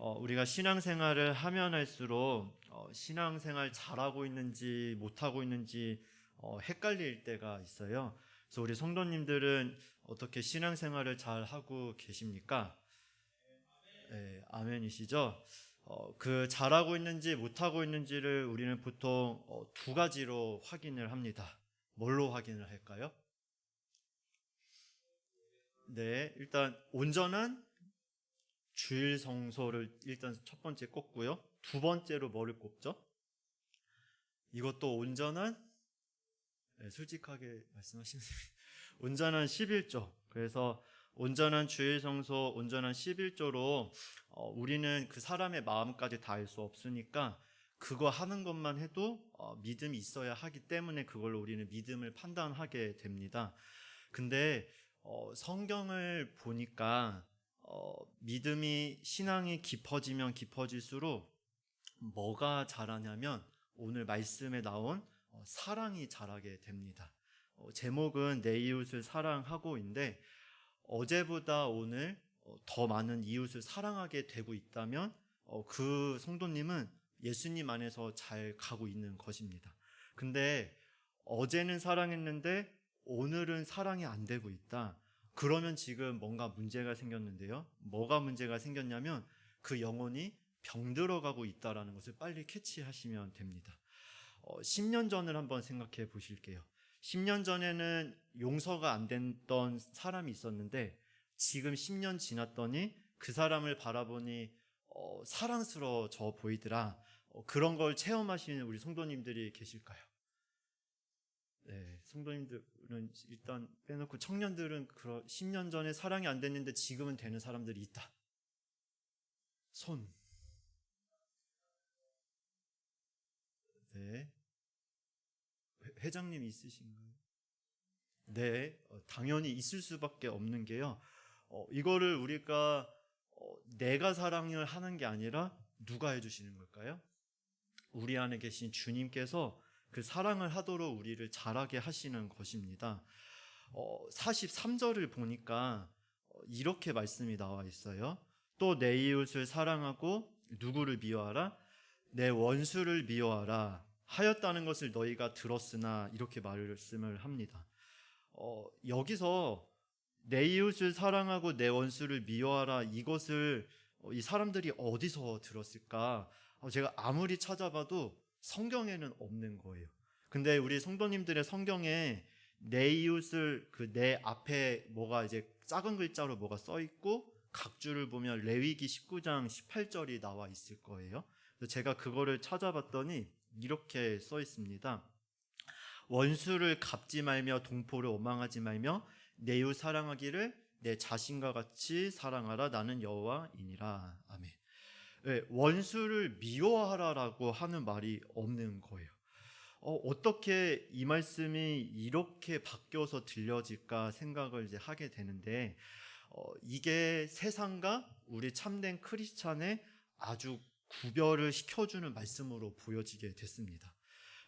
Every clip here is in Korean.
우리가 신앙생활을 하면 할수록 신앙생활 잘하고 있는지 못하고 있는지 헷갈릴 때가 있어요. 그래서 우리 성도님들은 어떻게 신앙생활을 잘 하고 계십니까? 네, 아멘이시죠? 그 잘하고 있는지 못하고 있는지를 우리는 보통 두 가지로 확인을 합니다. 뭘로 확인을 할까요? 네, 일단 온전한 주일 성소를 일단 첫 번째 꼽고요. 두 번째로 뭐를 꼽죠? 이것도 온전한, 네, 솔직하게 말씀하시면 온전한 11조. 그래서 온전한 주일 성소, 온전한 11조로 우리는 그 사람의 마음까지 다 알 수 없으니까 그거 하는 것만 해도 믿음이 있어야 하기 때문에 그걸로 우리는 믿음을 판단하게 됩니다. 근데 성경을 보니까 믿음이 신앙이 깊어지면 깊어질수록 뭐가 자라냐면 오늘 말씀에 나온 사랑이 자라게 됩니다. 제목은 내 이웃을 사랑하고인데 어제보다 오늘 더 많은 이웃을 사랑하게 되고 있다면 그 성도님은 예수님 안에서 잘 가고 있는 것입니다. 근데 어제는 사랑했는데 오늘은 사랑이 안 되고 있다. 그러면 지금 뭔가 문제가 생겼는데요. 뭐가 문제가 생겼냐면 그 영혼이 병들어가고 있다는 것을 빨리 캐치하시면 됩니다. 10년 전을 한번 생각해 보실게요. 10년 전에는 용서가 안 됐던 사람이 있었는데 지금 10년 지났더니 그 사람을 바라보니 사랑스러워져 보이더라. 그런 걸 체험하시는 우리 성도님들이 계실까요? 네, 성도님들은 일단 빼놓고 청년들은 10년 전에 사랑이 안 됐는데 지금은 되는 사람들이 있다. 손. 네. 회장님 있으신가요? 네, 당연히 있을 수밖에 없는 게요. 이거를 우리가 내가 사랑을 하는 게 아니라 누가 해주시는 걸까요? 우리 안에 계신 주님께서 그 사랑을 하도록 우리를 자라게 하시는 것입니다. 43절을 보니까 이렇게 말씀이 나와 있어요. 또 내 이웃을 사랑하고 누구를 미워하라? 내 원수를 미워하라 하였다는 것을 너희가 들었으나 이렇게 말씀을 합니다. 여기서 내 이웃을 사랑하고 내 원수를 미워하라 이것을 이 사람들이 어디서 들었을까? 제가 아무리 찾아봐도 성경에는 없는 거예요. 근데 우리 성도님들의 성경에 내 이웃을 그 내 앞에 뭐가 이제 작은 글자로 뭐가 써 있고 각 줄을 보면 레위기 19장 18절이 나와 있을 거예요. 그래서 제가 그거를 찾아봤더니 이렇게 써 있습니다. 원수를 갚지 말며 동포를 원망하지 말며 내 이웃 사랑하기를 내 자신과 같이 사랑하라. 나는 여호와이니라. 아멘. 네, 원수를 미워하라라고 하는 말이 없는 거예요. 어떻게 이 말씀이 이렇게 바뀌어서 들려질까 생각을 이제 하게 되는데 이게 세상과 우리 참된 크리스찬의 아주 구별을 시켜주는 말씀으로 보여지게 됐습니다.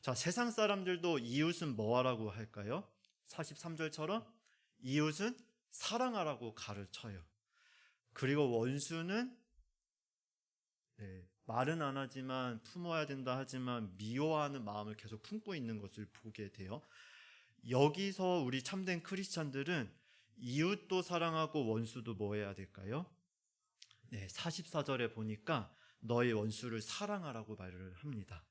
자, 세상 사람들도 이웃은 뭐하라고 할까요? 43절처럼 이웃은 사랑하라고 가르쳐요. 그리고 원수는 말은 안 하지만 품어야 된다 하지만 미워하는 마음을 계속 품고 있는 것을 보게 돼요. 여기서 우리 참된 크리스찬들은 이웃도 사랑하고 원수도 뭐 해야 될까요? 44절에 보니까 너희 원수를 사랑하라고 말을 합니다.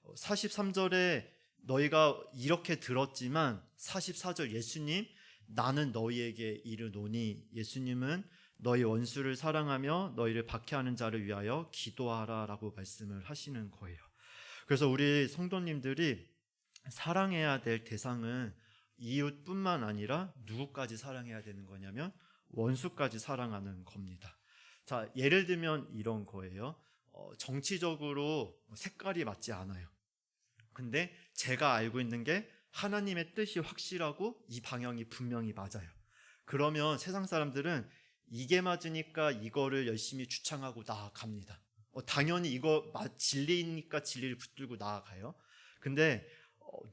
43절에 너희가 이렇게 들었지만 44절 예수님 나는 너희에게 이르노니 예수님은 너희 원수를 사랑하며 너희를 박해하는 자를 위하여 기도하라 라고 말씀을 하시는 거예요. 그래서 우리 성도님들이 사랑해야 될 대상은 이웃뿐만 아니라 누구까지 사랑해야 되는 거냐면 원수까지 사랑하는 겁니다. 자, 예를 들면 이런 거예요. 정치적으로 색깔이 맞지 않아요. 근데 제가 알고 있는 게 하나님의 뜻이 확실하고 이 방향이 분명히 맞아요. 그러면 세상 사람들은 이게 맞으니까 이거를 열심히 주창하고 나아갑니다. 당연히 이거 진리니까 진리를 붙들고 나아가요. 근데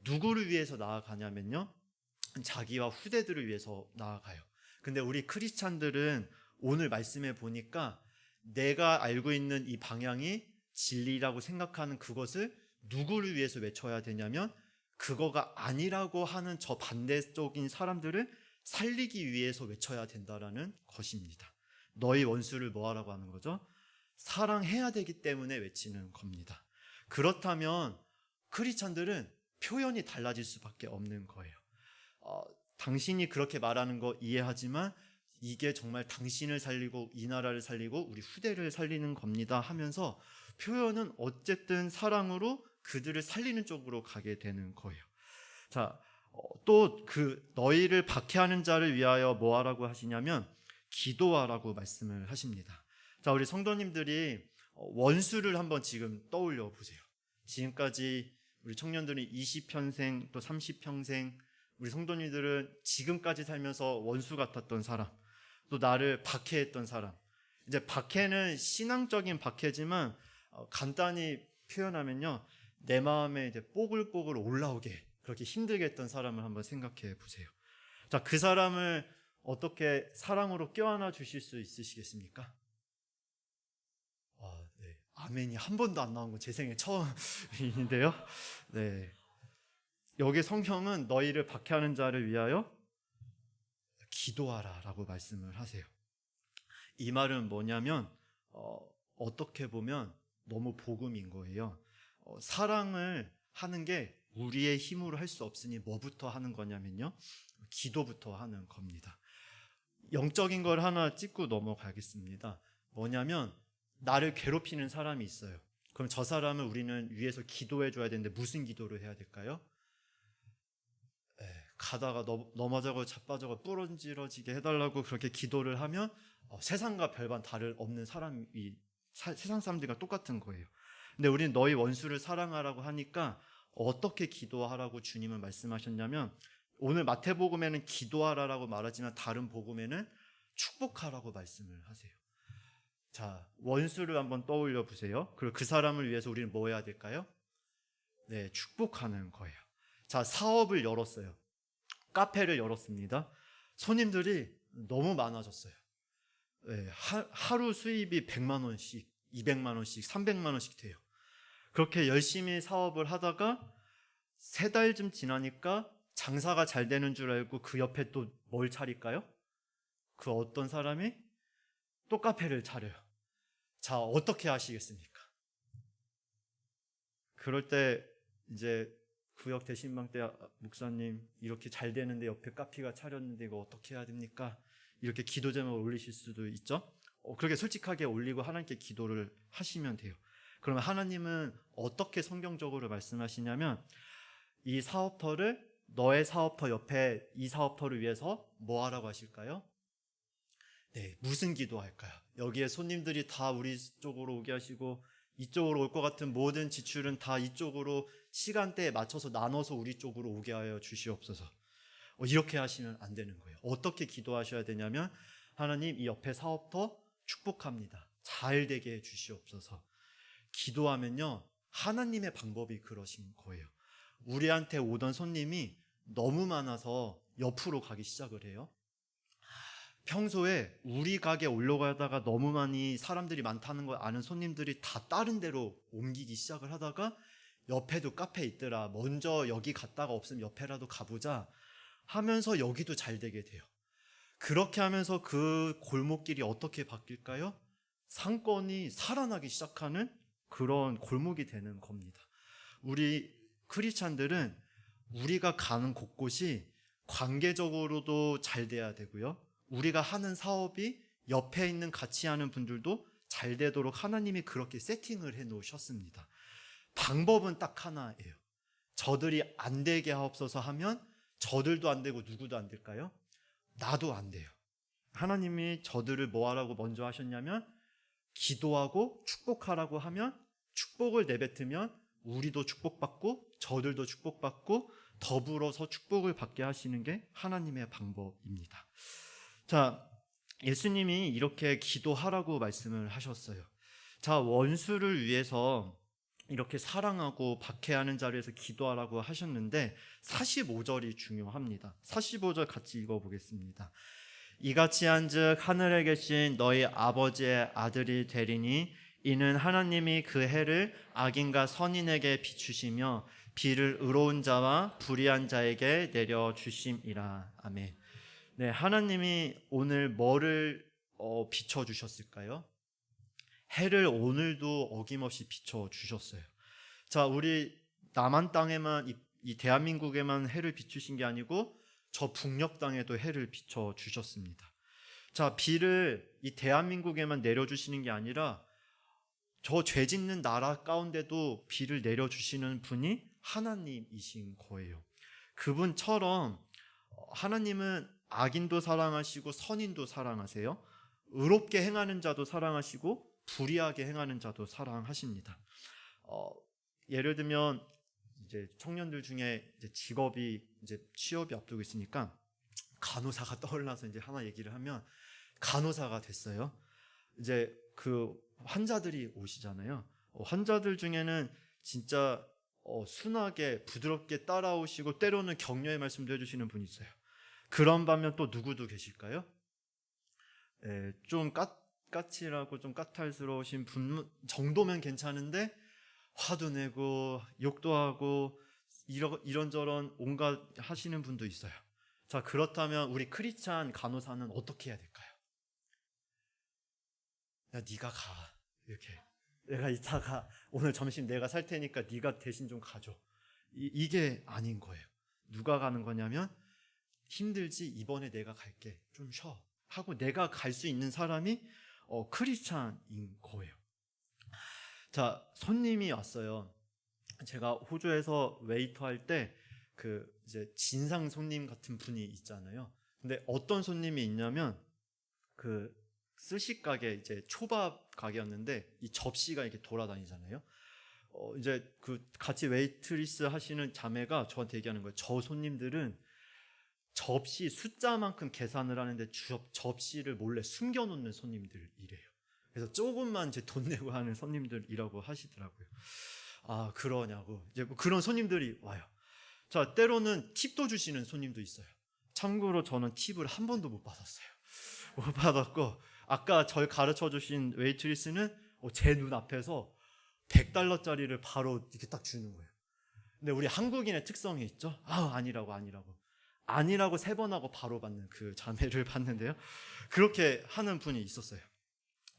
누구를 위해서 나아가냐면요, 자기와 후대들을 위해서 나아가요. 근데 우리 크리스찬들은 오늘 말씀에 보니까 내가 알고 있는 이 방향이 진리라고 생각하는 그것을 누구를 위해서 외쳐야 되냐면 그거가 아니라고 하는 저 반대쪽인 사람들을 살리기 위해서 외쳐야 된다라는 것입니다. 너희 원수를 뭐하라고 하는 거죠? 사랑해야 되기 때문에 외치는 겁니다. 그렇다면 크리스찬들은 표현이 달라질 수밖에 없는 거예요. 당신이 그렇게 말하는 거 이해하지만 이게 정말 당신을 살리고 이 나라를 살리고 우리 후대를 살리는 겁니다 하면서 표현은 어쨌든 사랑으로 그들을 살리는 쪽으로 가게 되는 거예요. 자, 또 그 너희를 박해하는 자를 위하여 뭐 하라고 하시냐면 기도하라고 말씀을 하십니다. 자, 우리 성도님들이 원수를 한번 지금 떠올려 보세요. 지금까지 우리 청년들이 20평생 또 30평생 우리 성도님들은 지금까지 살면서 원수 같았던 사람, 또 나를 박해했던 사람. 이제 박해는 신앙적인 박해지만 간단히 표현하면요, 내 마음에 이제 뽀글뽀글 올라오게 그렇게 힘들게 했던 사람을 한번 생각해 보세요. 자, 그 사람을 어떻게 사랑으로 껴안아 주실 수 있으시겠습니까? 네. 아멘이 한 번도 안 나온 건 제 생애 처음인데요. 네. 여기 성경은 너희를 박해하는 자를 위하여 기도하라 라고 말씀을 하세요. 이 말은 뭐냐면 어떻게 보면 너무 복음인 거예요. 사랑을 하는 게 우리의 힘으로 할 수 없으니 뭐부터 하는 거냐면요, 기도부터 하는 겁니다. 영적인 걸 하나 짚고 넘어가겠습니다. 뭐냐면 나를 괴롭히는 사람이 있어요. 그럼 저 사람을 우리는 위해서 기도해 줘야 되는데 무슨 기도를 해야 될까요? 가다가 넘어져고 자빠져고 부러지러지게 해달라고 그렇게 기도를 하면 세상과 별반 다를 없는 사람이 세상 사람들과 똑같은 거예요. 근데 우리는 너희 원수를 사랑하라고 하니까 어떻게 기도하라고 주님은 말씀하셨냐면, 오늘 마태복음에는 기도하라라고 말하지만 다른 복음에는 축복하라고 말씀을 하세요. 자, 원수를 한번 떠올려 보세요. 그리고 그 사람을 위해서 우리는 뭐 해야 될까요? 네, 축복하는 거예요. 자, 사업을 열었어요. 카페를 열었습니다. 손님들이 너무 많아졌어요. 네, 하루 수입이 100만 원씩, 200만 원씩, 300만 원씩 돼요. 그렇게 열심히 사업을 하다가 3달쯤 지나니까 장사가 잘 되는 줄 알고 그 옆에 또 뭘 차릴까요? 그 어떤 사람이 또 카페를 차려요. 자, 어떻게 하시겠습니까? 그럴 때 이제 구역 대신방 때 목사님 이렇게 잘 되는데 옆에 카페가 차렸는데 이거 어떻게 해야 됩니까? 이렇게 기도 제목을 올리실 수도 있죠. 그렇게 솔직하게 올리고 하나님께 기도를 하시면 돼요. 그러면 하나님은 어떻게 성경적으로 말씀하시냐면, 이 사업터를 너의 사업터 옆에 이 사업터를 위해서 뭐 하라고 하실까요? 네, 무슨 기도할까요? 여기에 손님들이 다 우리 쪽으로 오게 하시고 이쪽으로 올 것 같은 모든 지출은 다 이쪽으로 시간대에 맞춰서 나눠서 우리 쪽으로 오게 하여 주시옵소서. 이렇게 하시면 안 되는 거예요. 어떻게 기도하셔야 되냐면, 하나님 이 옆에 사업터 축복합니다. 잘 되게 해 주시옵소서. 기도하면요, 하나님의 방법이 그러신 거예요. 우리한테 오던 손님이 너무 많아서 옆으로 가기 시작을 해요. 평소에 우리 가게 올라가다가 너무 많이 사람들이 많다는 걸 아는 손님들이 다 다른 데로 옮기기 시작을 하다가 옆에도 카페 있더라, 먼저 여기 갔다가 없으면 옆에라도 가보자 하면서 여기도 잘 되게 돼요. 그렇게 하면서 그 골목길이 어떻게 바뀔까요? 상권이 살아나기 시작하는 그런 골목이 되는 겁니다. 우리 크리스찬들은 우리가 가는 곳곳이 관계적으로도 잘 돼야 되고요, 우리가 하는 사업이 옆에 있는 같이 하는 분들도 잘 되도록 하나님이 그렇게 세팅을 해 놓으셨습니다. 방법은 딱 하나예요. 저들이 안 되게 하옵소서 하면 저들도 안 되고 누구도 안 될까요? 나도 안 돼요. 하나님이 저들을 뭐 하라고 먼저 하셨냐면, 기도하고 축복하라고 하면 축복을 내뱉으면 우리도 축복받고 저들도 축복받고 더불어서 축복을 받게 하시는 게 하나님의 방법입니다. 자, 예수님이 이렇게 기도하라고 말씀을 하셨어요. 자, 원수를 위해서 이렇게 사랑하고 박해하는 자리에서 기도하라고 하셨는데 45절이 중요합니다. 45절 같이 읽어보겠습니다. 이같이 한즉 하늘에 계신 너희 아버지의 아들이 되리니 이는 하나님이 그 해를 악인과 선인에게 비추시며 비를 의로운 자와 불의한 자에게 내려 주심이라. 아멘. 네, 하나님이 오늘 뭐를 비춰 주셨을까요? 해를 오늘도 어김없이 비춰 주셨어요. 자, 우리 남한 땅에만 이 대한민국에만 해를 비추신 게 아니고 저 북녘 땅에도 해를 비춰 주셨습니다. 자, 비를 이 대한민국에만 내려주시는 게 아니라 저 죄 짓는 나라 가운데도 비를 내려주시는 분이 하나님이신 거예요. 그분처럼 하나님은 악인도 사랑하시고 선인도 사랑하세요. 의롭게 행하는 자도 사랑하시고 불의하게 행하는 자도 사랑하십니다. 예를 들면 이제 청년들 중에 이제 직업이 이제 취업이 앞두고 있으니까 간호사가 떠올라서 이제 하나 얘기를 하면 간호사가 됐어요. 이제 그 환자들이 오시잖아요. 환자들 중에는 진짜 순하게 부드럽게 따라오시고 때로는 격려의 말씀도 해주시는 분이 있어요. 그런 반면 또 누구도 계실까요? 좀 까칠하고 좀 까탈스러우신 분 정도면 괜찮은데 화도 내고 욕도 하고 이런저런 온갖 하시는 분도 있어요. 자, 그렇다면 우리 크리스찬 간호사는 어떻게 해야 될까요? 야, 네가 가. 이렇게. 내가 이따가 오늘 점심 내가 살 테니까 네가 대신 좀 가줘. 이게 아닌 거예요. 누가 가는 거냐면 힘들지 이번에 내가 갈게. 좀 쉬어. 하고 내가 갈 수 있는 사람이 크리스찬인 거예요. 자, 손님이 왔어요. 제가 호주에서 웨이터 할 때 그 이제 진상 손님 같은 분이 있잖아요. 근데 어떤 손님이 있냐면 그 스시 가게 이제 초밥 가게였는데 이 접시가 이렇게 돌아다니잖아요. 이제 그 같이 웨이트리스 하시는 자매가 저한테 얘기하는 거예요. 저 손님들은 접시 숫자만큼 계산을 하는데 접시를 몰래 숨겨놓는 손님들이래요. 그래서 조금만 이제 돈 내고 하는 손님들이라고 하시더라고요. 아, 그러냐고. 이제 뭐 그런 손님들이 와요. 자, 때로는 팁도 주시는 손님도 있어요. 참고로 저는 팁을 한 번도 못 받았어요. 못 받았고, 아까 절 가르쳐 주신 웨이트리스는 제 눈 앞에서 $100짜리를 바로 이렇게 딱 주는 거예요. 근데 우리 한국인의 특성이 있죠. 아니라고 3번 하고 바로 받는 그 자매를 봤는데요. 그렇게 하는 분이 있었어요.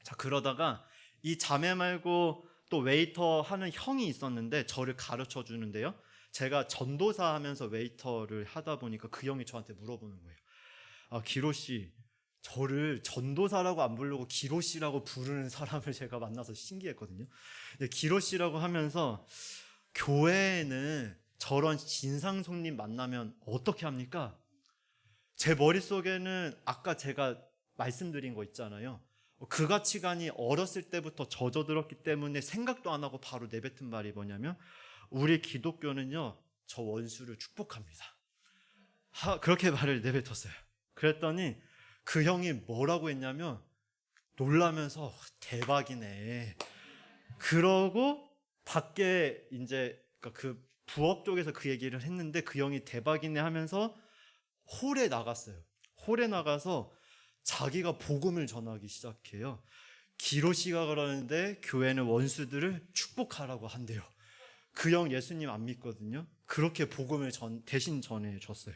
자, 그러다가 이 자매 말고 또 웨이터 하는 형이 있었는데 저를 가르쳐 주는데요. 제가 전도사 하면서 웨이터를 하다 보니까 그 형이 저한테 물어보는 거예요. 기로 씨, 저를 전도사라고 안 부르고 기로 씨라고 부르는 사람을 제가 만나서 신기했거든요. 기로 씨라고 하면서 교회에는 저런 진상 손님 만나면 어떻게 합니까? 제 머릿속에는 아까 제가 말씀드린 거 있잖아요. 그 가치관이 어렸을 때부터 젖어들었기 때문에 생각도 안 하고 바로 내뱉은 말이 뭐냐면 우리 기독교는요, 저 원수를 축복합니다. 그렇게 말을 내뱉었어요. 그랬더니 그 형이 뭐라고 했냐면 놀라면서 대박이네. 그러고 밖에 이제 그 부엌 쪽에서 그 얘기를 했는데 그 형이 대박이네 하면서 홀에 나갔어요. 홀에 나가서 자기가 복음을 전하기 시작해요. 기로 씨가 그러는데 교회는 원수들을 축복하라고 한대요. 그 형 예수님 안 믿거든요. 그렇게 복음을 대신 전해줬어요.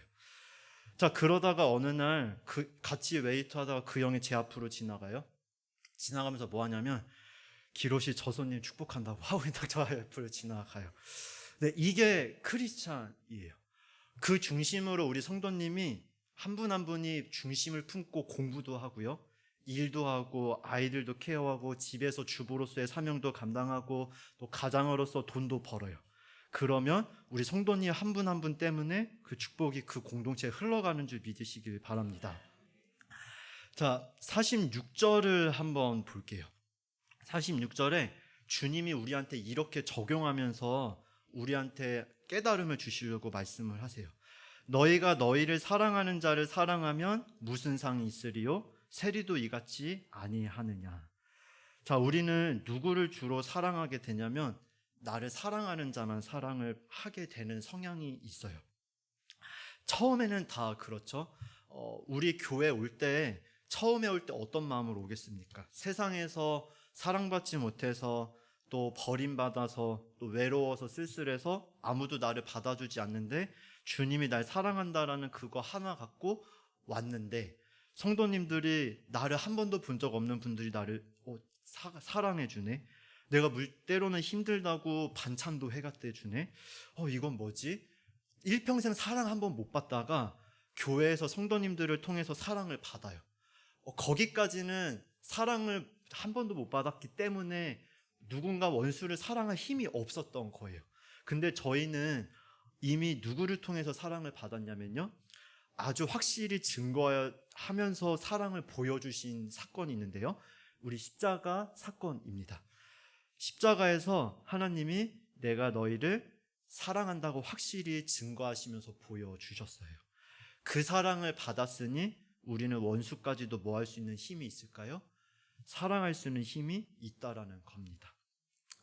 자, 그러다가 어느 날 같이 웨이트 하다가 그 형이 제 앞으로 지나가요. 지나가면서 뭐 하냐면 기로 씨 저 손님 축복한다고 하고 딱 저 앞으로 지나가요. 근데 이게 크리스찬이에요. 그 중심으로 우리 성도님이 한 분 한 분이 중심을 품고 공부도 하고요. 일도 하고 아이들도 케어하고 집에서 주부로서의 사명도 감당하고 또 가장으로서 돈도 벌어요. 그러면 우리 성도님 한 분 한 분 때문에 그 축복이 그 공동체에 흘러가는 줄 믿으시길 바랍니다. 자, 46절을 한번 볼게요. 46절에 주님이 우리한테 이렇게 적용하면서 우리한테 깨달음을 주시려고 말씀을 하세요. 너희가 너희를 사랑하는 자를 사랑하면 무슨 상이 있으리요? 세리도 이같이 아니하느냐. 자, 우리는 누구를 주로 사랑하게 되냐면 나를 사랑하는 자만 사랑을 하게 되는 성향이 있어요. 처음에는 다 그렇죠. 우리 교회 올 때 처음에 올 때 어떤 마음으로 오겠습니까? 세상에서 사랑받지 못해서 또 버림받아서 또 외로워서 쓸쓸해서 아무도 나를 받아주지 않는데 주님이 날 사랑한다라는 그거 하나 갖고 왔는데 성도님들이 나를 한 번도 본 적 없는 분들이 나를 사랑해 주네. 내가 때로는 힘들다고 반찬도 해갖대 주네. 이건 뭐지? 일평생 사랑 한 번 못 받다가 교회에서 성도님들을 통해서 사랑을 받아요. 거기까지는 사랑을 한 번도 못 받았기 때문에 누군가 원수를 사랑할 힘이 없었던 거예요. 근데 저희는 이미 누구를 통해서 사랑을 받았냐면요, 아주 확실히 증거하면서 사랑을 보여주신 사건이 있는데요, 우리 십자가 사건입니다. 십자가에서 하나님이 내가 너희를 사랑한다고 확실히 증거하시면서 보여주셨어요. 그 사랑을 받았으니 우리는 원수까지도 뭐 할 수 있는 힘이 있을까요? 사랑할 수 있는 힘이 있다라는 겁니다.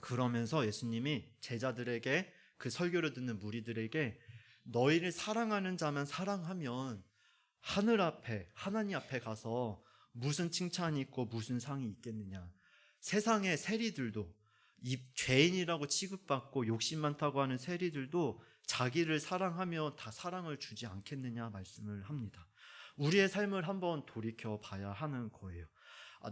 그러면서 예수님이 제자들에게, 그 설교를 듣는 무리들에게, 너희를 사랑하는 자만 사랑하면 하늘 앞에, 하나님 앞에 가서 무슨 칭찬이 있고 무슨 상이 있겠느냐. 세상의 세리들도, 이 죄인이라고 취급받고 욕심 많다고 하는 세리들도 자기를 사랑하며 다 사랑을 주지 않겠느냐 말씀을 합니다. 우리의 삶을 한번 돌이켜 봐야 하는 거예요.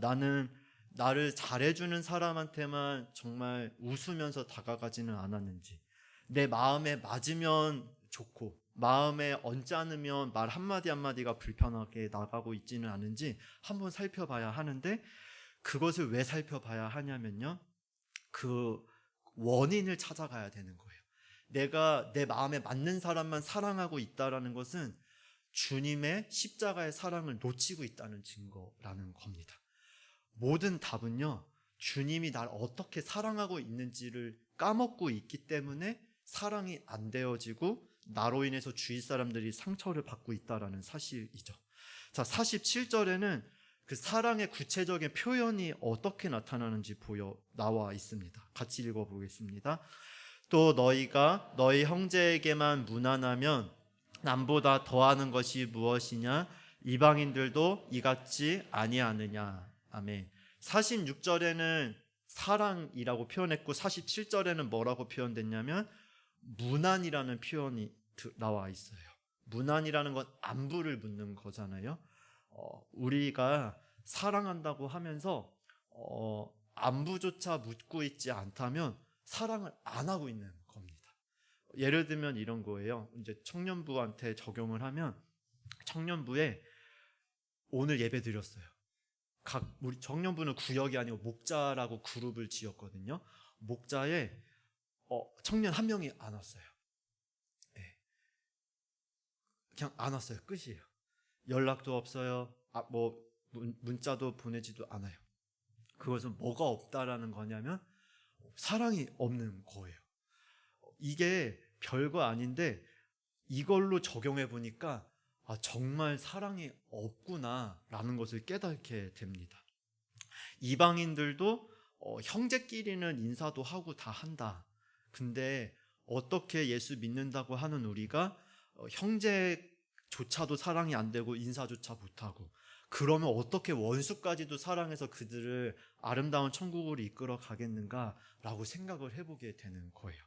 나는 나를 잘해주는 사람한테만 정말 웃으면서 다가가지는 않았는지, 내 마음에 맞으면 좋고 마음에 얹지 않으면 말 한마디 한마디가 불편하게 나가고 있지는 않은지 한번 살펴봐야 하는데, 그것을 왜 살펴봐야 하냐면요, 그 원인을 찾아가야 되는 거예요. 내가 내 마음에 맞는 사람만 사랑하고 있다는 것은 주님의 십자가의 사랑을 놓치고 있다는 증거라는 겁니다. 모든 답은요, 주님이 날 어떻게 사랑하고 있는지를 까먹고 있기 때문에 사랑이 안 되어지고 나로 인해서 주위 사람들이 상처를 받고 있다는 사실이죠. 자, 47절에는 그 사랑의 구체적인 표현이 어떻게 나타나는지 나와 있습니다. 같이 읽어보겠습니다. 또 너희가 너희 형제에게만 무난하면 남보다 더하는 것이 무엇이냐? 이방인들도 이같지 아니하느냐. 아멘. 46절에는 사랑이라고 표현했고 47절에는 뭐라고 표현됐냐면 무난이라는 표현이 나와 있어요. 무난이라는 건 안부를 묻는 거잖아요. 우리가 사랑한다고 하면서 안부조차 묻고 있지 않다면 사랑을 안 하고 있는 겁니다. 예를 들면 이런 거예요. 이제 청년부한테 적용을 하면, 청년부에 오늘 예배 드렸어요. 우리 청년부는 구역이 아니고 목자라고 그룹을 지었거든요. 목자에 청년 한 명이 안 왔어요. 네. 그냥 안 왔어요. 끝이에요. 연락도 없어요. 문자도 보내지도 않아요. 그것은 뭐가 없다라는 거냐면 사랑이 없는 거예요. 이게 별거 아닌데 이걸로 적용해 보니까 정말 사랑이 없구나라는 것을 깨닫게 됩니다. 이방인들도 형제끼리는 인사도 하고 다 한다. 근데 어떻게 예수 믿는다고 하는 우리가 형제조차도 사랑이 안 되고 인사조차 못하고, 그러면 어떻게 원수까지도 사랑해서 그들을 아름다운 천국으로 이끌어 가겠는가라고 생각을 해보게 되는 거예요.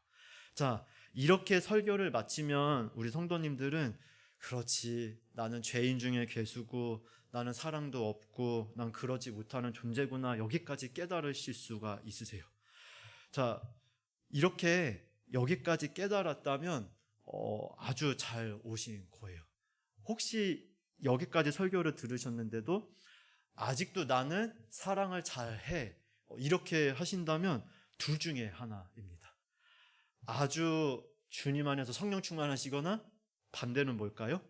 자, 이렇게 설교를 마치면 우리 성도님들은 그렇지, 나는 죄인 중에 괴수고 나는 사랑도 없고 난 그러지 못하는 존재구나, 여기까지 깨달으실 수가 있으세요. 자, 이렇게 여기까지 깨달았다면 아주 잘 오신 거예요. 혹시 여기까지 설교를 들으셨는데도 아직도 나는 사랑을 잘해, 이렇게 하신다면 둘 중에 하나입니다. 아주 주님 안에서 성령 충만하시거나, 반대는 뭘까요?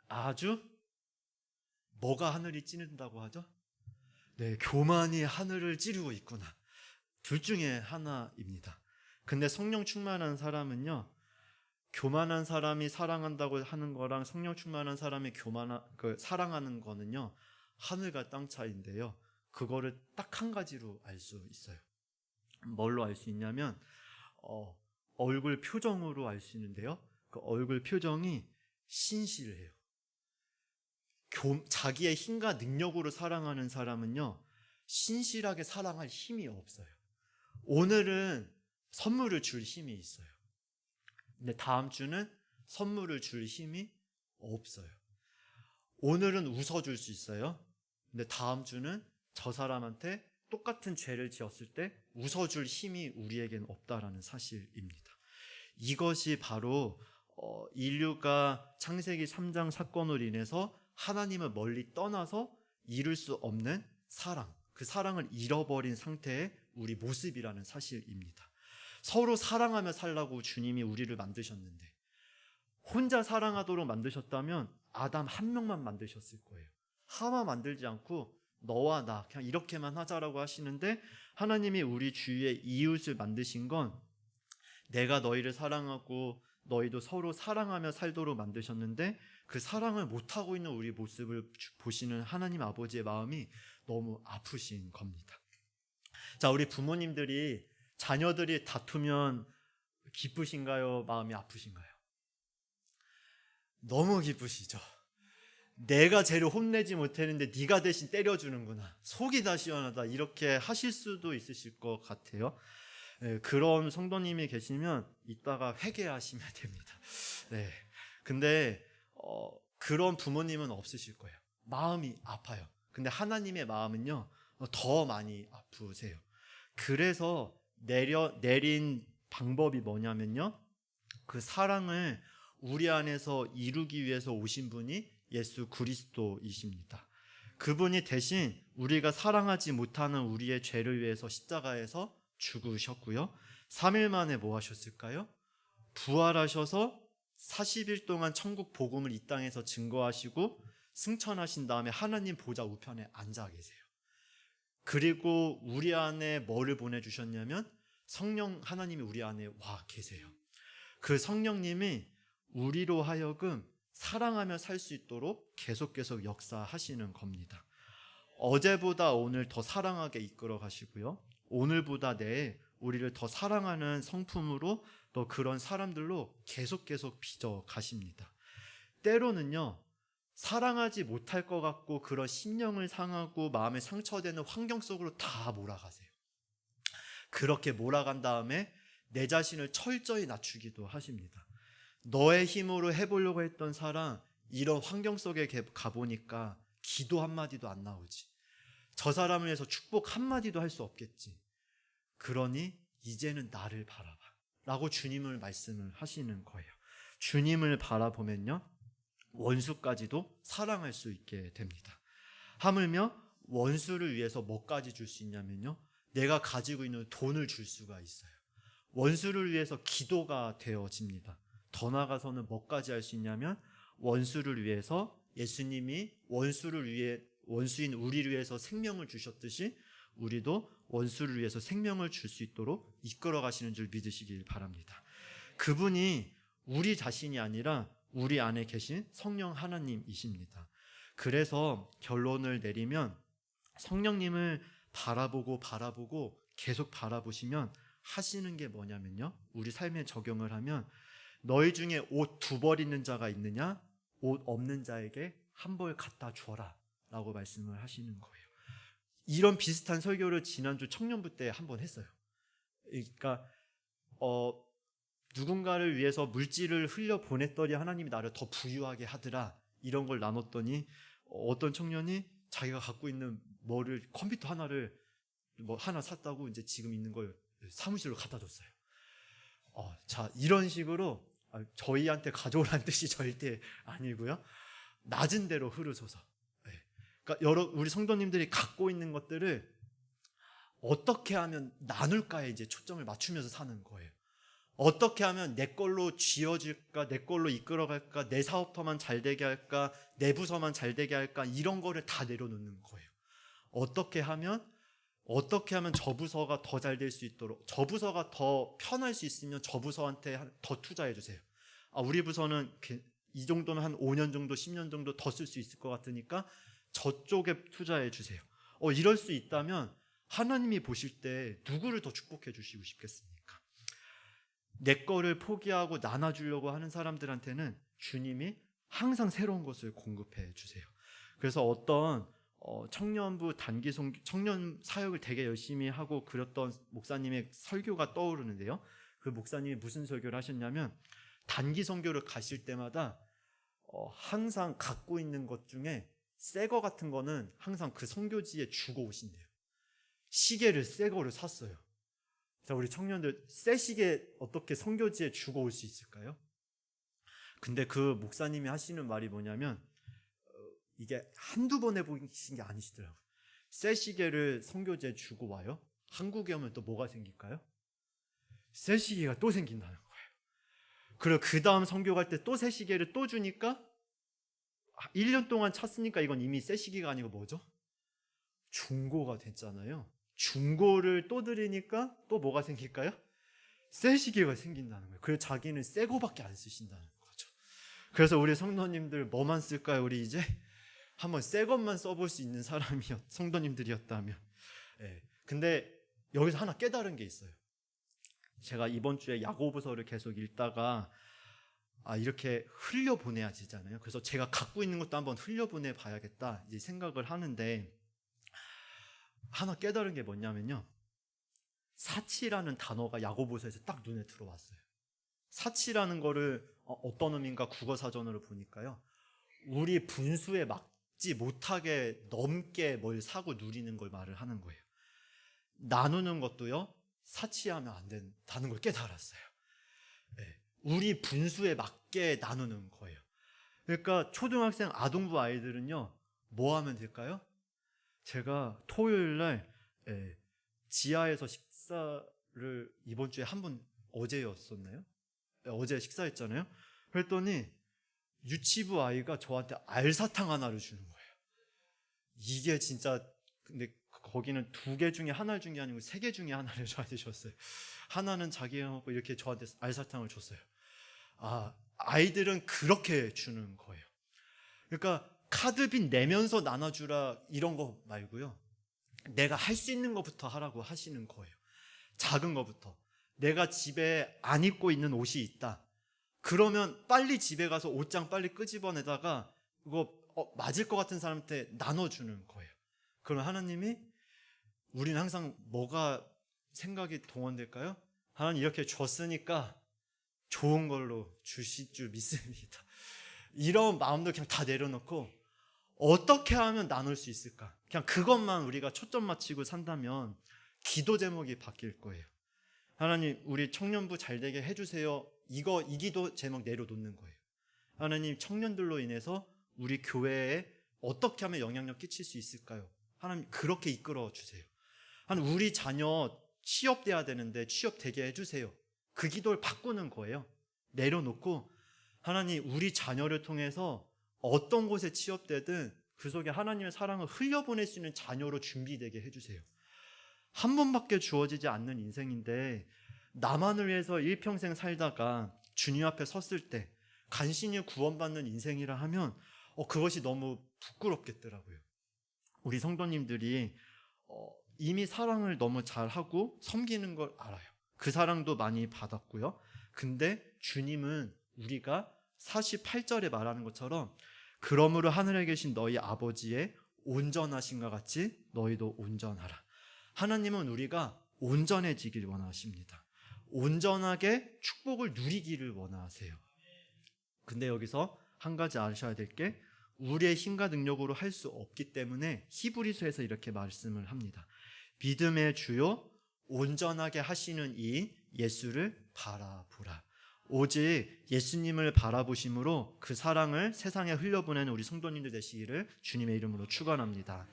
아주 뭐가 하늘이 찌른다고 하죠? 네, 교만이 하늘을 찌르고 있구나. 둘 중에 하나입니다. 근데 성령 충만한 사람은요, 교만한 사람이 사랑한다고 하는 거랑 성령 충만한 사람이 사랑하는 거는요, 하늘과 땅 차이인데요, 그거를 딱 한 가지로 알 수 있어요. 뭘로 알 수 있냐면 얼굴 표정으로 알 수 있는데요, 그 얼굴 표정이 신실해요. 자기의 힘과 능력으로 사랑하는 사람은요, 신실하게 사랑할 힘이 없어요. 오늘은 선물을 줄 힘이 있어요. 근데 다음 주는 선물을 줄 힘이 없어요. 오늘은 웃어줄 수 있어요. 근데 다음 주는 저 사람한테 똑같은 죄를 지었을 때 웃어줄 힘이 우리에겐 없다라는 사실입니다. 이것이 바로 인류가 창세기 3장 사건으로 인해서 하나님을 멀리 떠나서 이룰 수 없는 사랑, 그 사랑을 잃어버린 상태의 우리 모습이라는 사실입니다. 서로 사랑하며 살라고 주님이 우리를 만드셨는데, 혼자 사랑하도록 만드셨다면 아담 한 명만 만드셨을 거예요. 하나 만들지 않고 너와 나 그냥 이렇게만 하자라고 하시는데, 하나님이 우리 주위에 이웃을 만드신 건 내가 너희를 사랑하고 너희도 서로 사랑하며 살도록 만드셨는데, 그 사랑을 못하고 있는 우리 모습을 보시는 하나님 아버지의 마음이 너무 아프신 겁니다. 자, 우리 부모님들이 자녀들이 다투면 기쁘신가요? 마음이 아프신가요? 너무 기쁘시죠. 내가 쟤를 혼내지 못했는데 네가 대신 때려주는구나, 속이 다 시원하다, 이렇게 하실 수도 있으실 것 같아요. 그런 성도님이 계시면 이따가 회개하시면 됩니다. 네. 근데 그런 부모님은 없으실 거예요. 마음이 아파요. 근데 하나님의 마음은요, 더 많이 아프세요. 그래서 내린 방법이 뭐냐면요, 그 사랑을 우리 안에서 이루기 위해서 오신 분이 예수 그리스도이십니다. 그분이 대신 우리가 사랑하지 못하는 우리의 죄를 위해서 십자가에서 죽으셨고요, 3일 만에 뭐 하셨을까요? 부활하셔서 40일 동안 천국 복음을 이 땅에서 증거하시고 승천하신 다음에 하나님 보좌 우편에 앉아 계세요. 그리고 우리 안에 뭐를 보내주셨냐면 성령, 하나님이 우리 안에 와 계세요. 그 성령님이 우리로 하여금 사랑하며 살 수 있도록 계속 역사하시는 겁니다. 어제보다 오늘 더 사랑하게 이끌어 가시고요, 오늘보다 내일 우리를 더 사랑하는 성품으로, 또 그런 사람들로 계속 빚어 가십니다. 때로는요, 사랑하지 못할 것 같고 그런 심령을 상하고 마음에 상처되는 환경 속으로 다 몰아가세요. 그렇게 몰아간 다음에 내 자신을 철저히 낮추기도 하십니다. 너의 힘으로 해보려고 했던 사람, 이런 환경 속에 가보니까 기도 한마디도 안 나오지, 저 사람을 위해서 축복 한마디도 할 수 없겠지, 그러니 이제는 나를 바라봐 라고 주님을 말씀을 하시는 거예요. 주님을 바라보면요, 원수까지도 사랑할 수 있게 됩니다. 하물며 원수를 위해서 뭐까지 줄 수 있냐면요, 내가 가지고 있는 돈을 줄 수가 있어요. 원수를 위해서 기도가 되어집니다. 더 나아가서는 뭐까지 할 수 있냐면, 원수를 위해서 예수님이 원수인 우리를 위해서 생명을 주셨듯이 우리도 원수를 위해서 생명을 줄 수 있도록 이끌어 가시는 줄 믿으시길 바랍니다. 그분이 우리 자신이 아니라 우리 안에 계신 성령 하나님이십니다. 그래서 결론을 내리면, 성령님을 바라보고 계속 바라보시면 하시는 게 뭐냐면요, 우리 삶에 적용을 하면, 너희 중에 옷 2벌 있는 자가 있느냐? 옷 없는 자에게 1벌 갖다 줘라 라고 말씀을 하시는 거예요. 이런 비슷한 설교를 지난주 청년부 때 한번 했어요. 그러니까 누군가를 위해서 물질을 흘려 보냈더니 하나님이 나를 더 부유하게 하더라, 이런 걸 나눴더니 어떤 청년이 자기가 갖고 있는 컴퓨터 하나를 하나 샀다고 이제 지금 있는 걸 사무실로 갖다 줬어요. 자, 이런 식으로 저희한테 가져오라는 뜻이 절대 아니고요, 낮은 대로 흐르소서. 그러니까 우리 성도님들이 갖고 있는 것들을 어떻게 하면 나눌까에 이제 초점을 맞추면서 사는 거예요. 어떻게 하면 내 걸로 쥐어질까, 내 걸로 이끌어갈까, 내 사업터만 잘 되게 할까, 내 부서만 잘 되게 할까, 이런 거를 다 내려놓는 거예요. 어떻게 하면 저 부서가 더 잘 될 수 있도록, 저 부서가 더 편할 수 있으면 저 부서한테 더 투자해 주세요. 우리 부서는 이 정도면 한 5년 정도 10년 정도 더 쓸 수 있을 것 같으니까 저쪽에 투자해 주세요. 이럴 수 있다면 하나님이 보실 때 누구를 더 축복해 주시고 싶겠습니까? 내 거를 포기하고 나눠주려고 하는 사람들한테는 주님이 항상 새로운 것을 공급해 주세요. 그래서 어떤 청년부 단기 청년 사역을 되게 열심히 하고 그렸던 목사님의 설교가 떠오르는데요. 그 목사님이 무슨 설교를 하셨냐면 단기 선교를 가실 때마다 항상 갖고 있는 것 중에 새 거 같은 거는 항상 그 선교지에 주고 오신대요. 시계를 새 거를 샀어요. 자, 우리 청년들 새 시계 어떻게 선교지에 주고 올 수 있을까요? 근데 그 목사님이 하시는 말이 뭐냐면 이게 한두 번 해보신 게 아니시더라고요. 새 시계를 선교지에 주고 와요. 한국에 오면 또 뭐가 생길까요? 새 시계가 또 생긴다는 거예요. 그리고 그 다음 선교 갈 때 또 새 시계를 또 주니까 1년 동안 찼으니까 이건 이미 새 시계가 아니고 뭐죠? 중고가 됐잖아요. 중고를 또 드리니까 또 뭐가 생길까요? 새 시계가 생긴다는 거예요. 그래서 자기는 새 거밖에 안 쓰신다는 거죠. 그래서 우리 성도님들 뭐만 쓸까요? 우리 이제 한번 새 것만 써볼 수 있는 성도님들이었다면. 근데 여기서 하나 깨달은 게 있어요. 제가 이번 주에 야고보서를 계속 읽다가 이렇게 흘려보내야 되잖아요. 그래서 제가 갖고 있는 것도 한번 흘려보내 봐야겠다 이제 생각을 하는데 하나 깨달은 게 뭐냐면요. 사치라는 단어가 야고보서에서 딱 눈에 들어왔어요. 사치라는 거를 어떤 의미인가 국어사전으로 보니까요. 우리 분수에 막지 못하게 넘게 뭘 사고 누리는 걸 말을 하는 거예요. 나누는 것도요. 사치하면 안 된다는 걸 깨달았어요. 우리 분수에 맞게 나누는 거예요. 그러니까 초등학생 아동부 아이들은요. 뭐 하면 될까요? 제가 토요일 날 지하에서 식사를 이번 주에 한 번 어제였었나요? 어제 식사했잖아요. 그랬더니 유치부 아이가 저한테 알사탕 하나를 주는 거예요. 이게 진짜 근데 거기는 2개 중에 하나 준 게 아니고 3개 중에 하나를 저한테 줬어요. 하나는 자기하고 이렇게 저한테 알사탕을 줬어요. 아이들은 그렇게 주는 거예요. 그러니까 카드빚 내면서 나눠주라 이런 거 말고요. 내가 할 수 있는 것부터 하라고 하시는 거예요. 작은 것부터. 내가 집에 안 입고 있는 옷이 있다. 그러면 빨리 집에 가서 옷장 빨리 끄집어내다가 이거 맞을 것 같은 사람한테 나눠주는 거예요. 그럼 하나님이 우리는 항상 뭐가 생각이 동원될까요? 하나님 이렇게 줬으니까 좋은 걸로 주실 줄 믿습니다. 이런 마음도 그냥 다 내려놓고 어떻게 하면 나눌 수 있을까? 그냥 그것만 우리가 초점 맞추고 산다면 기도 제목이 바뀔 거예요. 하나님 우리 청년부 잘 되게 해주세요. 이 기도 제목 내려놓는 거예요. 하나님 청년들로 인해서 우리 교회에 어떻게 하면 영향력 끼칠 수 있을까요? 하나님 그렇게 이끌어 주세요. 하나님 우리 자녀 취업돼야 되는데 취업되게 해주세요. 그 기도를 바꾸는 거예요. 내려놓고 하나님 우리 자녀를 통해서 어떤 곳에 취업되든 그 속에 하나님의 사랑을 흘려보낼 수 있는 자녀로 준비되게 해주세요. 한 번밖에 주어지지 않는 인생인데 나만을 위해서 일평생 살다가 주님 앞에 섰을 때 간신히 구원받는 인생이라 하면 그것이 너무 부끄럽겠더라고요. 우리 성도님들이 이미 사랑을 너무 잘하고 섬기는 걸 알아요. 그 사랑도 많이 받았고요. 근데 주님은 우리가 48절에 말하는 것처럼 그러므로 하늘에 계신 너희 아버지의 온전하신과 같이 너희도 온전하라. 하나님은 우리가 온전해지길 원하십니다. 온전하게 축복을 누리기를 원하세요. 근데 여기서 한 가지 아셔야 될 게 우리의 힘과 능력으로 할 수 없기 때문에 히브리서에서 이렇게 말씀을 합니다. 믿음의 주요 온전하게 하시는 이 예수를 바라보라. 오직 예수님을 바라보심으로 그 사랑을 세상에 흘려보내는 우리 성도님들 되시기를 주님의 이름으로 축원합니다.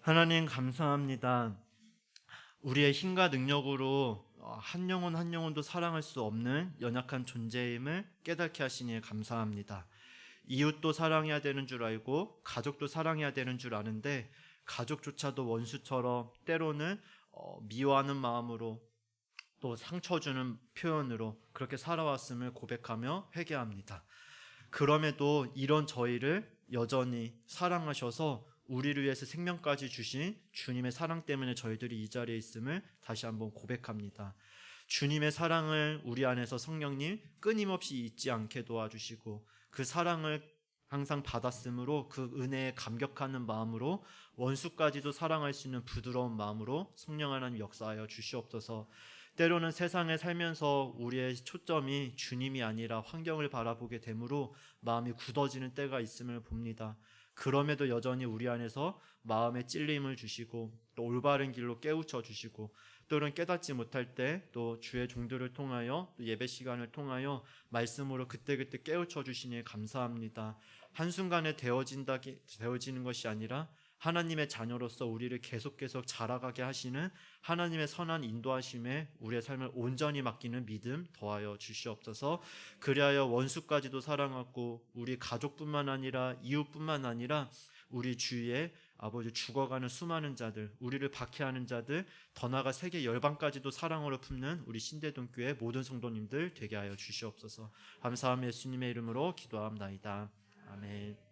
하나님 감사합니다. 우리의 힘과 능력으로 한 영혼 한 영혼도 사랑할 수 없는 연약한 존재임을 깨닫게 하시니 감사합니다. 이웃도 사랑해야 되는 줄 알고 가족도 사랑해야 되는 줄 아는데 가족조차도 원수처럼 때로는 미워하는 마음으로 또 상처 주는 표현으로 그렇게 살아왔음을 고백하며 회개합니다. 그럼에도 이런 저희를 여전히 사랑하셔서 우리를 위해서 생명까지 주신 주님의 사랑 때문에 저희들이 이 자리에 있음을 다시 한번 고백합니다. 주님의 사랑을 우리 안에서 성령님 끊임없이 잊지 않게 도와주시고 그 사랑을 항상 받았으므로 그 은혜에 감격하는 마음으로 원수까지도 사랑할 수 있는 부드러운 마음으로 성령 하나님 역사하여 주시옵소서. 때로는 세상에 살면서 우리의 초점이 주님이 아니라 환경을 바라보게 되므로 마음이 굳어지는 때가 있음을 봅니다. 그럼에도 여전히 우리 안에서 마음의 찔림을 주시고 또 올바른 길로 깨우쳐 주시고, 또는 깨닫지 못할 때 또 주의 종들을 통하여 또 예배 시간을 통하여 말씀으로 그때그때 깨우쳐 주시니 감사합니다. 한순간에 되어지는 것이 아니라 하나님의 자녀로서 우리를 계속 자라가게 하시는 하나님의 선한 인도하심에 우리의 삶을 온전히 맡기는 믿음 더하여 주시옵소서. 그리하여 원수까지도 사랑하고 우리 가족뿐만 아니라 이웃뿐만 아니라 우리 주위에 아버지 죽어가는 수많은 자들, 우리를 박해하는 자들, 더 나아가 세계 열방까지도 사랑으로 품는 우리 신대동교회 모든 성도님들 되게 하여 주시옵소서. 감사하며 예수님의 이름으로 기도합나이다. 아멘.